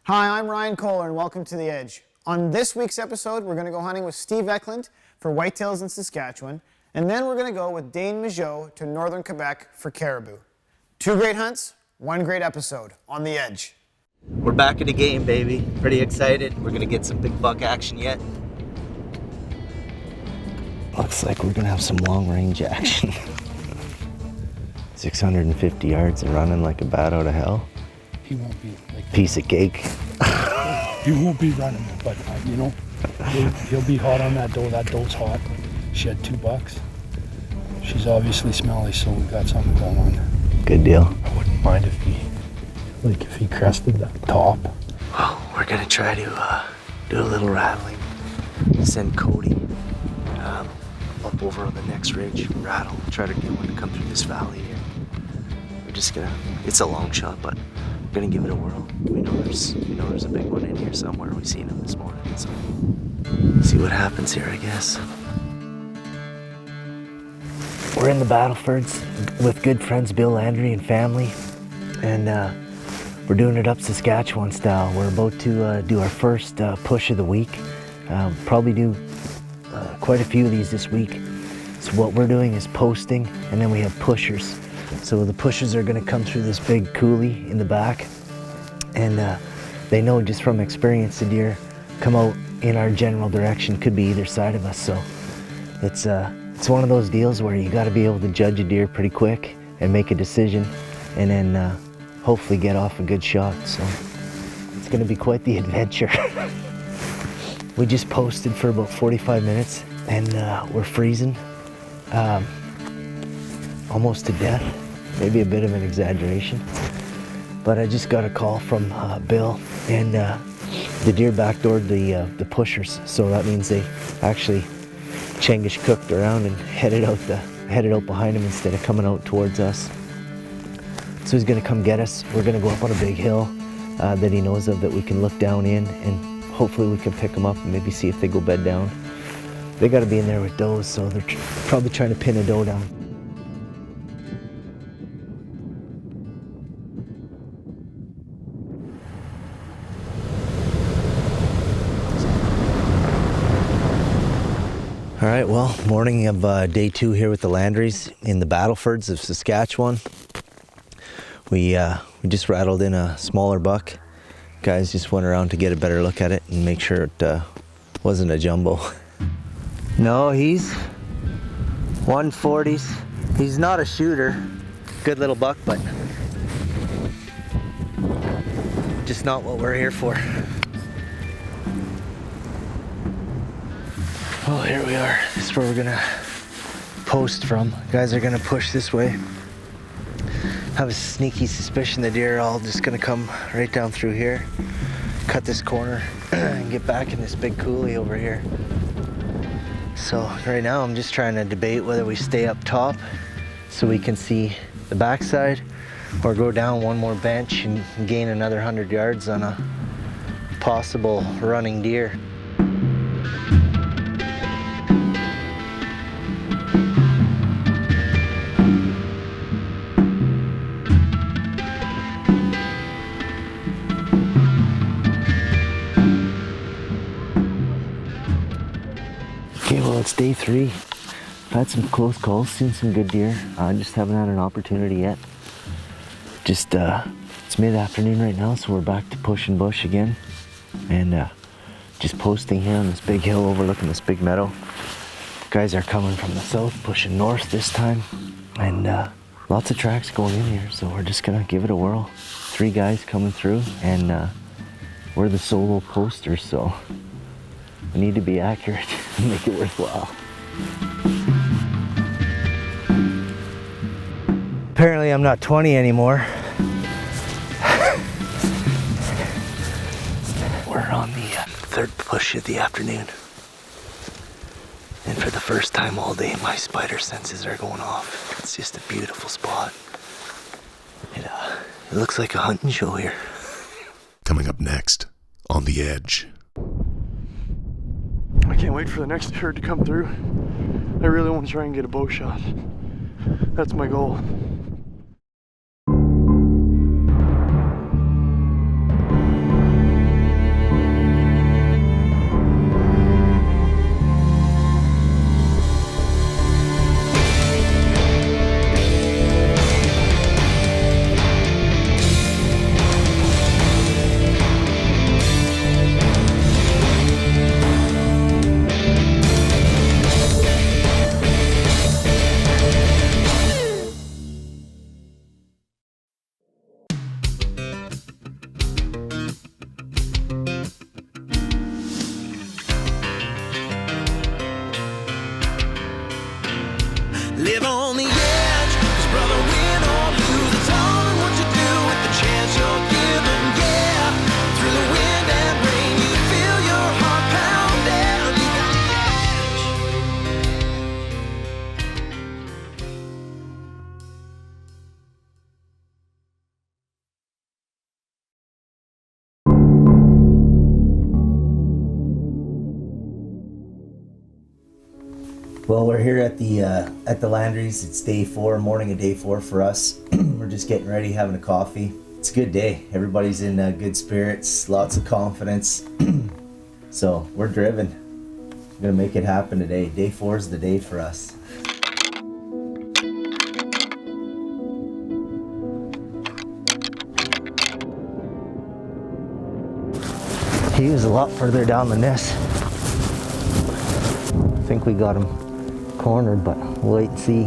Hi, I'm Ryan Kohler and welcome to The Edge. On this week's episode, we're going to go hunting with Steve Ecklund for whitetails in Saskatchewan, and then we're going to go with Dayne Majeau to northern Quebec for caribou. 2 great hunts, 1 great episode on The Edge. We're back in the game, baby. Pretty excited. We're going to get some big buck action yet. Looks like we're going to have some long range action. 650 yards and running like a bat out of hell. He won't be like piece of cake. He won't be running, but you know, he'll be hot on that doe. That doe's hot. She had 2 bucks. She's obviously smelly, so we got something going on. Good deal. I wouldn't mind if he crested that top. Well, we're gonna try to do a little rattling. Send Cody up over on the next ridge, rattle, try to get one to come through this valley here. We're just gonna, it's a long shot, but we're gonna give it a whirl. We know there's a big one in here somewhere. We've seen him this morning, so see what happens here, I guess. We're in the Battlefords with good friends Bill Landry and family, and we're doing it up Saskatchewan style. We're about to do our first push of the week. Probably do quite a few of these this week. So what we're doing is posting, and then we have pushers. So the pushers are going to come through this big coulee in the back, and they know just from experience the deer come out in our general direction, could be either side of us. So it's one of those deals where you got to be able to judge a deer pretty quick and make a decision, and then hopefully get off a good shot. So it's going to be quite the adventure. We just posted for about 45 minutes, and we're freezing. Almost to death, maybe a bit of an exaggeration, but I just got a call from Bill, and the deer backdoored the pushers, so that means they actually Chengish cooked around and headed out behind him instead of coming out towards us. So he's gonna come get us. We're gonna go up on a big hill that he knows of that we can look down in, and hopefully we can pick them up and maybe see if they go bed down. They got to be in there with does, so they're probably trying to pin a doe down. All right, well, morning of day 2 here with the Landrys in the Battlefords of Saskatchewan. We just rattled in a smaller buck. Guys just went around to get a better look at it and make sure it wasn't a jumbo. No, he's 140s. He's not a shooter. Good little buck, but just not what we're here for. Well, here we are. This is where we're gonna post from. Guys are gonna push this way. Have a sneaky suspicion the deer are all just gonna come right down through here, cut this corner, and get back in this big coulee over here. So right now I'm just trying to debate whether we stay up top so we can see the backside, or go down one more bench and gain another 100 yards on a possible running deer. Okay, well, it's day 3. I've had some close calls, seen some good deer. I just haven't had an opportunity yet. Just, it's mid-afternoon right now, so we're back to push and bush again. And just posting here on this big hill overlooking this big meadow. Guys are coming from the south, pushing north this time. And lots of tracks going in here, so we're just gonna give it a whirl. 3 guys coming through, and we're the solo posters, so we need to be accurate and make it worthwhile. Apparently I'm not 20 anymore. We're on the 3rd push of the afternoon. And for the first time all day, my spider senses are going off. It's just a beautiful spot. It looks like a hunting show here. Coming up next on The Edge. I can't wait for the next herd to come through. I really want to try and get a bow shot. That's my goal. Well, we're here at the Landry's. It's day 4, morning of day 4 for us. We're just getting ready, having a coffee. It's a good day. Everybody's in good spirits, lots of confidence. So we're driven. We're gonna make it happen today. Day 4 is the day for us. He was a lot further down than this. I think we got him cornered, but we'll wait and see.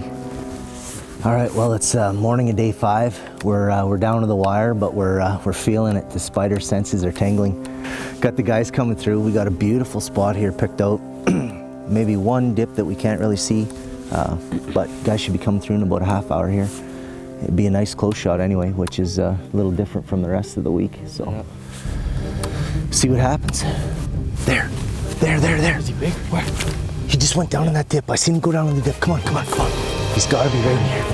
All right, well, it's morning of day 5. We're down to the wire, but we're feeling it. The spider senses are tingling. Got the guys coming through. We got a beautiful spot here picked out. Maybe one dip that we can't really see, but guys should be coming through in about a half hour here. It'd be a nice close shot anyway, which is a little different from the rest of the week. So, yeah. See what happens. There. Is he big? Where? He just went down in that dip. I seen him go down in the dip. Come on. He's gotta be right in here.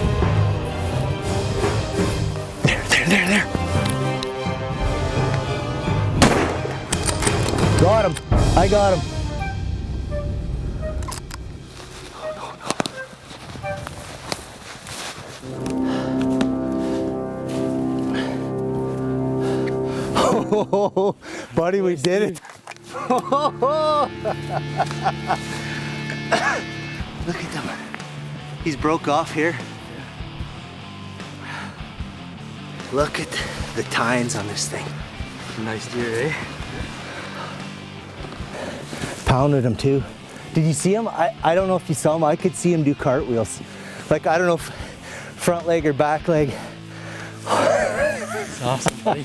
There. Got him. I got him. Oh, buddy, we did it. Look at them. He's broke off here. Look at the tines on this thing. Nice deer, eh? Pounded him too. Did you see him? I don't know if you saw him. I could see him do cartwheels. Like, I don't know if front leg or back leg. That's awesome, buddy.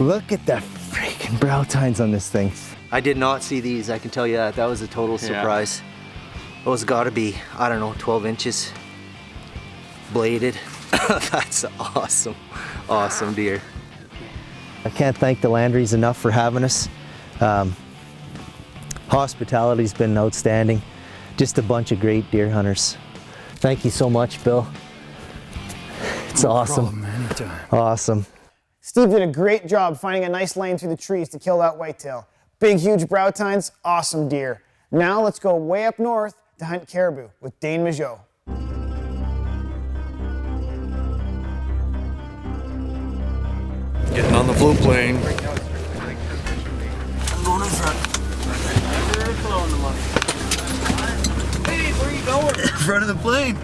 Look at the freaking brow tines on this thing. I did not see these, I can tell you that. That was a total surprise. Those gotta be, I don't know, 12 inches. Bladed. That's awesome. Awesome deer. I can't thank the Landrys enough for having us. Hospitality's been outstanding. Just a bunch of great deer hunters. Thank you so much, Bill. It's awesome. Problem, anytime. Awesome. Steve did a great job finding a nice lane through the trees to kill that whitetail. Big, huge brow tines, awesome deer. Now let's go way up north to hunt caribou with Dayne Majeau. Getting on the float plane. I'm going in front. Hey, where are you going? In front of the plane.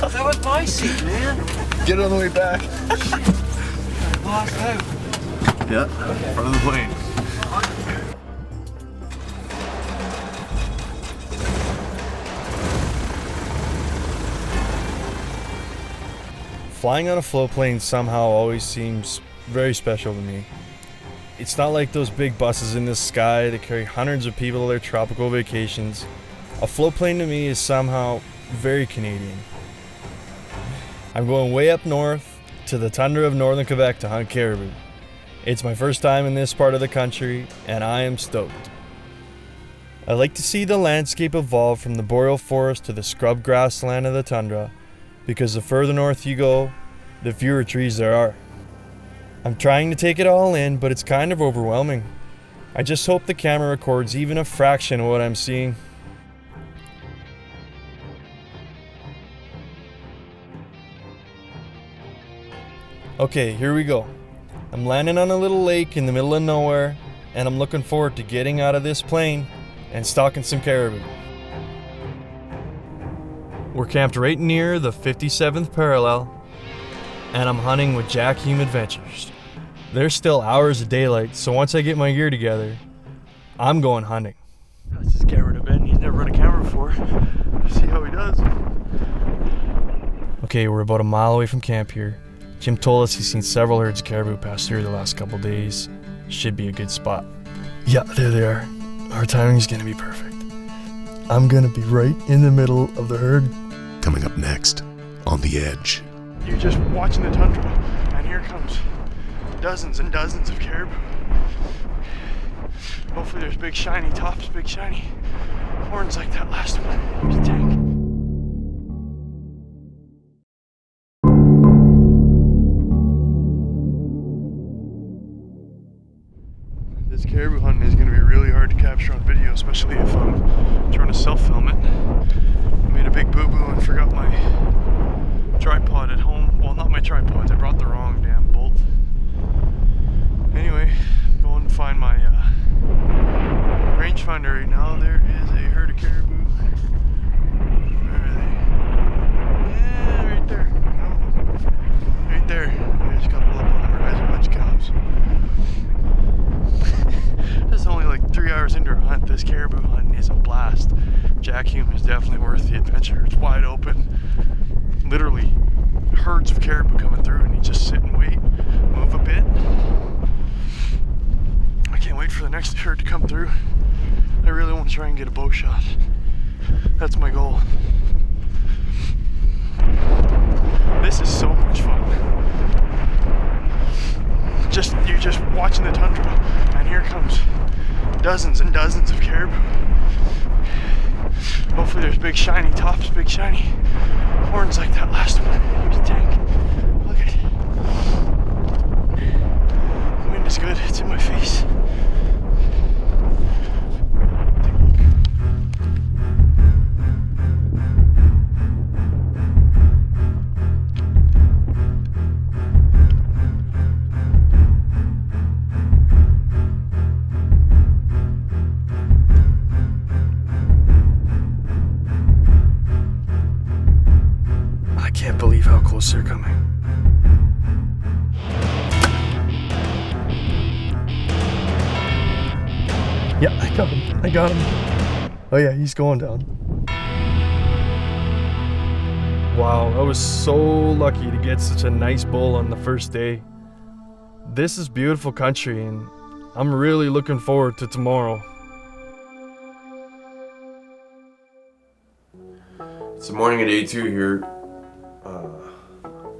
That was my seat, man. Get on the way back. Lost out. Yeah, front of the plane. Flying on a float plane somehow always seems very special to me. It's not like those big buses in the sky that carry hundreds of people to their tropical vacations. A float plane to me is somehow very Canadian. I'm going way up north to the tundra of northern Quebec to hunt caribou. It's my first time in this part of the country, and I am stoked. I like to see the landscape evolve from the boreal forest to the scrub grassland of the tundra, because the further north you go, the fewer trees there are. I'm trying to take it all in, but it's kind of overwhelming. I just hope the camera records even a fraction of what I'm seeing. Okay, here we go. I'm landing on a little lake in the middle of nowhere, and I'm looking forward to getting out of this plane and stalking some caribou. We're camped right near the 57th parallel, and I'm hunting with Jack Hume Adventures. There's still hours of daylight, so once I get my gear together, I'm going hunting. That's his camera to Ben. He's never run a camera before. See how he does. Okay, we're about a mile away from camp here. Jim told us he's seen several herds of caribou pass through the last couple days. Should be a good spot. Yeah, there they are. Our timing's gonna be perfect. I'm gonna be right in the middle of the herd. Coming up next on The Edge. You're just watching the tundra, and here comes dozens and dozens of caribou. Hopefully there's big shiny tops, big shiny horns like that last one. Here's a tank. This caribou hunting is going to be really hard to capture on video. video, especially if I'm trying to self-film it. I made a big boo-boo and forgot my tripod at home. Well, not my tripod, I brought the wrong damn bolt. Anyway, I'm going to find my rangefinder right now. There is a herd of caribou. Where are they? Yeah, right there. No, right there. I just got to pull up on them. There's a bunch of cows. This is only like 3 hours into our hunt. This caribou hunt is a blast. Jack Hume is definitely worth the adventure. It's wide open. Literally herds of caribou coming through, and you just sit and wait, move a bit. I can't wait for the next herd to come through. I really want to try and get a bow shot. That's my goal. This is so much fun. You're just watching the tundra, and here comes dozens and dozens of caribou. Hopefully there's big shiny tops, big shiny horns like that last one. Here's a tank. Look at it. The wind is good, it's in my face. They're coming. Yeah, I got him. Oh yeah, he's going down. Wow, I was so lucky to get such a nice bull on the first day. This is beautiful country, and I'm really looking forward to tomorrow. It's the morning of day 2 here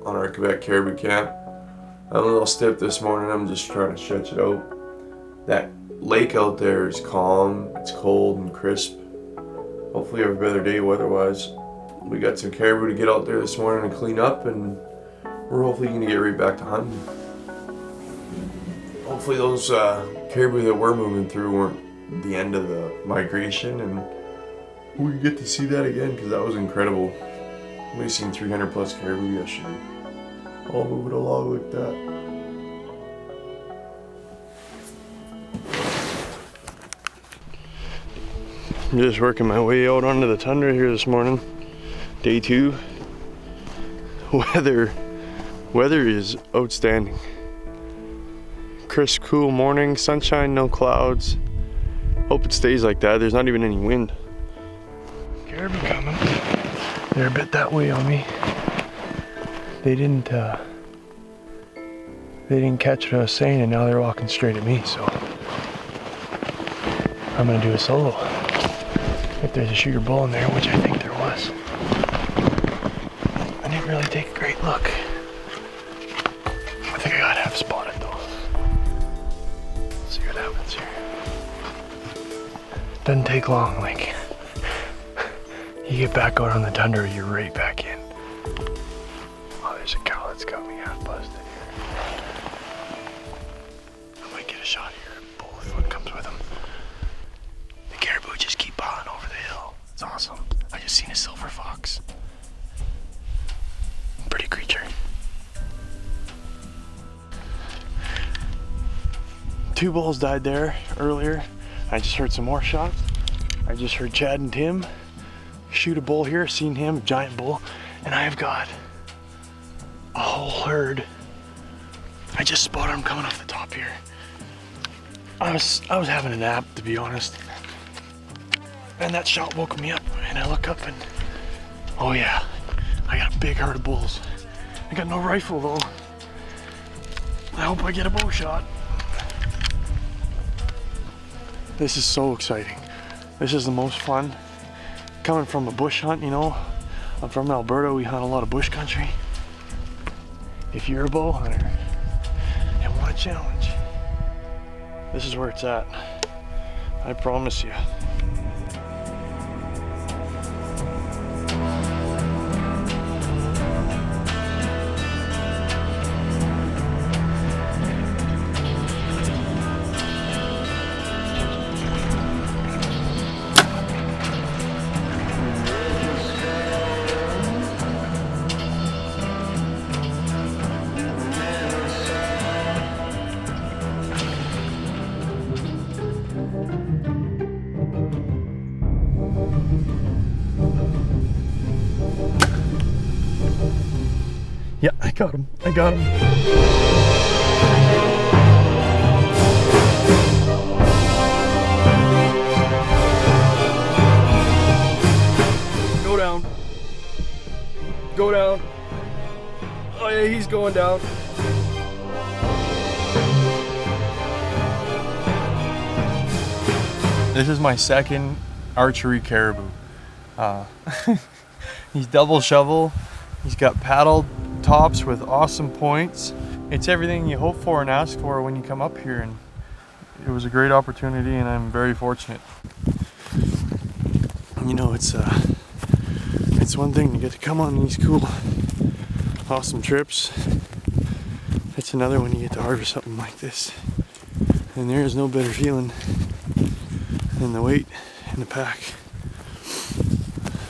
on our Quebec caribou camp. I'm a little stiff this morning. I'm just trying to stretch it out. That lake out there is calm, it's cold and crisp. Hopefully have a better day weather-wise. We got some caribou to get out there this morning and clean up, and we're hopefully going to get right back to hunting. Hopefully those caribou that we're moving through weren't the end of the migration, and we get to see that again, because that was incredible. We've seen 300 plus caribou yesterday, all moving along like that. I'm just working my way out onto the tundra here this morning. Day 2. Weather is outstanding. Crisp, cool morning, sunshine, no clouds. Hope it stays like that. There's not even any wind. Caribou coming. They're a bit that way on me. They didn't catch what I was saying, and now they're walking straight at me, so I'm gonna do a solo. If there's a shooter bull in there, which I think there was. I didn't really take a great look. I think I got half spotted though. Let's see what happens here. Doesn't take long, like. You get back out on the tundra, you're right back in. Oh, there's a cow that's got me half busted here. I might get a shot here if one comes with him. The caribou just keep piling over the hill. It's awesome. I just seen a silver fox. Pretty creature. 2 bulls died there earlier. I just heard some more shots. I just heard Chad and Tim shoot a bull here, seen him, giant bull, and I've got a whole herd. I just spotted him coming off the top here. I was having a nap, to be honest, and that shot woke me up, and I look up and oh yeah, I got a big herd of bulls. I got no rifle though. I hope I get a bow shot. This is so exciting. This is the most fun. Coming from a bush hunt, you know, I'm from Alberta, we hunt a lot of bush country. If you're a bow hunter and want a challenge, this is where it's at. I promise you. got him. I got him. Go down. Go down. Oh yeah, he's going down. This is my second archery caribou. He's double shovel. He's got paddle tops with awesome points. It's everything you hope for and ask for when you come up here, and it was a great opportunity, and I'm very fortunate. You know, it's one thing to get to come on these cool, awesome trips. It's another when you get to harvest something like this, and there is no better feeling than the weight in the pack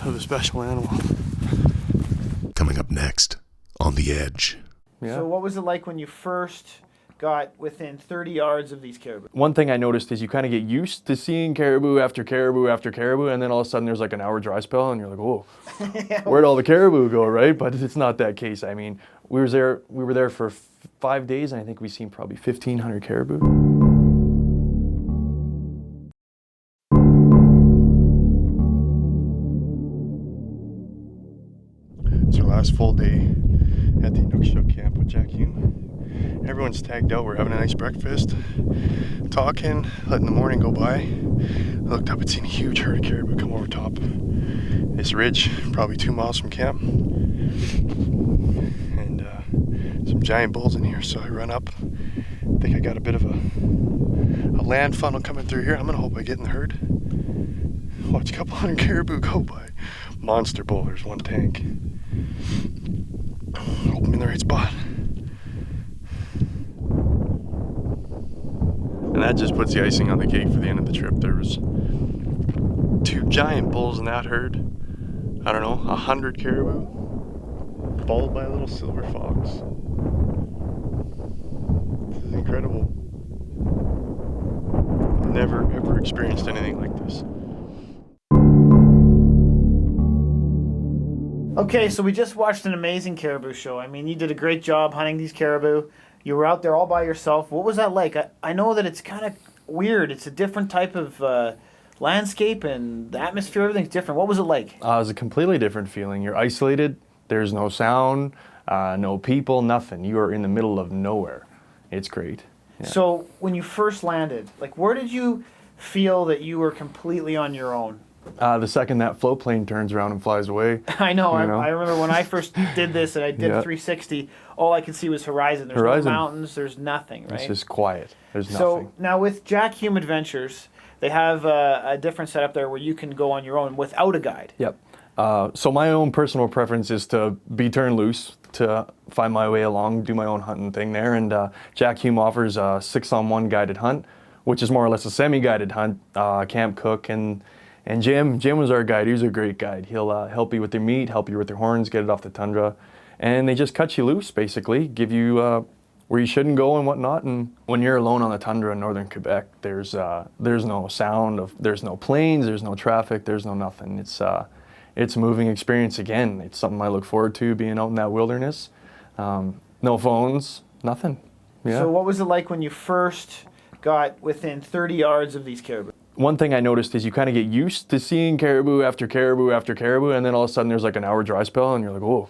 of a special animal. Coming up next on The Edge. Yeah. So what was it like when you first got within 30 yards of these caribou? One thing I noticed is you kind of get used to seeing caribou after caribou after caribou, and then all of a sudden there's like an hour dry spell, and you're like, whoa, where'd all the caribou go, right? But it's not that case. I mean, we were there for 5 days, and I think we've seen probably 1,500 caribou. It's our last full day at the Inukshuk camp with Jack Hume. Everyone's tagged out. We're having a nice breakfast, talking, letting the morning go by. I looked up and seen a huge herd of caribou come over top this ridge, probably 2 miles from camp. And some giant bulls in here, so I run up. I think I got a bit of a land funnel coming through here. I'm gonna hope I get in the herd. Watch a couple hundred caribou go by. Monster bull, there's one tank. Hope I'm in the right spot. And that just puts the icing on the cake for the end of the trip. There was 2 giant bulls in that herd. I don't know, 100 caribou, followed by a little silver fox. This is incredible. Never ever experienced anything like this. Okay, so we just watched an amazing caribou show. I mean, you did a great job hunting these caribou. You were out there all by yourself. What was that like? I know that it's kind of weird. It's a different type of landscape, and the atmosphere, everything's different. What was it like? It was a completely different feeling. You're isolated. There's no sound, no people, nothing. You are in the middle of nowhere. It's great. Yeah. So when you first landed, like, where did you feel that you were completely on your own? The second that float plane turns around and flies away. I know. You know? I remember when I first did this and I did 360, all I could see was horizon. There's no mountains. There's nothing, right? It's just quiet. There's nothing. So now with Jack Hume Adventures, they have a different setup there where you can go on your own without a guide. Yep. So my own personal preference is to be turned loose, to find my way along, do my own hunting thing there. And Jack Hume offers a 6-on-1 guided hunt, which is more or less a semi-guided hunt. Camp Cook and Jim was our guide. He was a great guide. He'll help you with your meat, help you with your horns, get it off the tundra. And they just cut you loose, basically, give you where you shouldn't go and whatnot. And when you're alone on the tundra in northern Quebec, there's no sound, there's no planes, there's no traffic, there's no nothing. It's a moving experience again. It's something I look forward to, being out in that wilderness. No phones, nothing. Yeah. So what was it like when you first got within 30 yards of these caribou? One thing I noticed is you kind of get used to seeing caribou after caribou after caribou, and then all of a sudden there's like an hour dry spell, and you're like, whoa,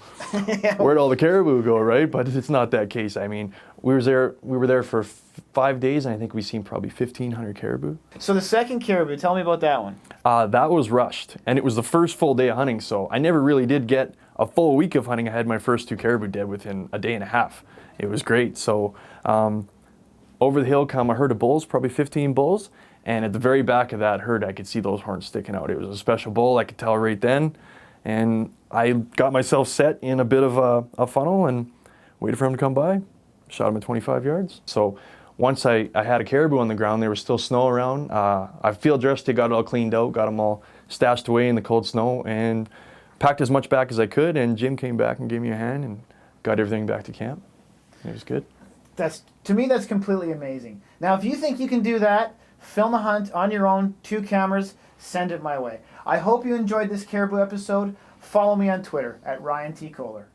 where'd all the caribou go, right? But it's not that case. I mean, we were there for 5 days, and I think we've seen probably 1,500 caribou. So the second caribou, tell me about that one. That was rushed, and it was the first full day of hunting, so I never really did get a full week of hunting. I had my first 2 caribou dead within a day and a half. It was great. So over the hill come a herd of bulls, probably 15 bulls. And at the very back of that herd, I could see those horns sticking out. It was a special bull, I could tell right then. And I got myself set in a bit of a funnel and waited for him to come by. Shot him at 25 yards. So once I had a caribou on the ground, there was still snow around. I field dressed it, got it all cleaned out, got them all stashed away in the cold snow, and packed as much back as I could. And Jim came back and gave me a hand and got everything back to camp. It was good. To me, that's completely amazing. Now, if you think you can do that, film a hunt on your own, 2 cameras, send it my way. I hope you enjoyed this caribou episode. Follow me on Twitter at Ryan T. Kohler.